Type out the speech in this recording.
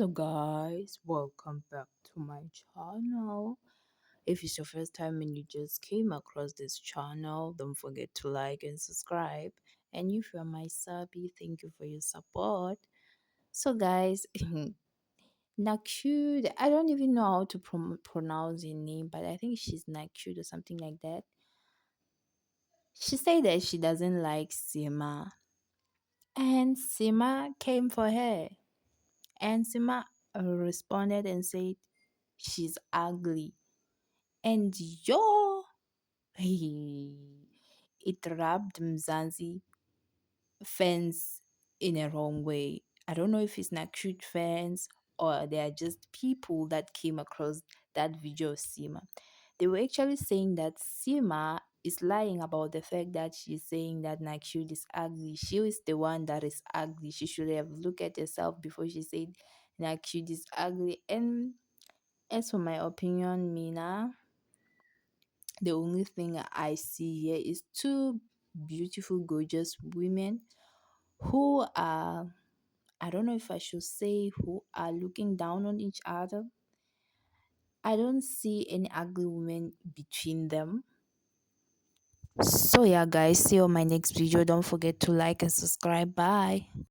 Hello guys, welcome back to my channel. If it's your first time and you just came across this channel, don't forget to like and subscribe. And if you're my subby, thank you for your support. So guys, Nakud, I don't even know how to pronounce her name, but I think she's Nakud or something like that. She said that she doesn't like Sima, and Sima came for her. And Sima responded and said, she's ugly. And yo, it rubbed Mzansi fans in a wrong way. I don't know if it's Nakshut fans or they are just people that came across that video of Sima. They were actually saying that Sima is lying about the fact that she's saying that Nakshut is ugly. She is the one that is ugly. She should have looked at herself before she said Nakshut is ugly. And as for my opinion, Mina, the only thing I see here is two beautiful, gorgeous women who are, I don't know if I should say, who are looking down on each other. I don't see any ugly women between them. So, yeah, guys, see you on my next video. Don't forget to like and subscribe. Bye.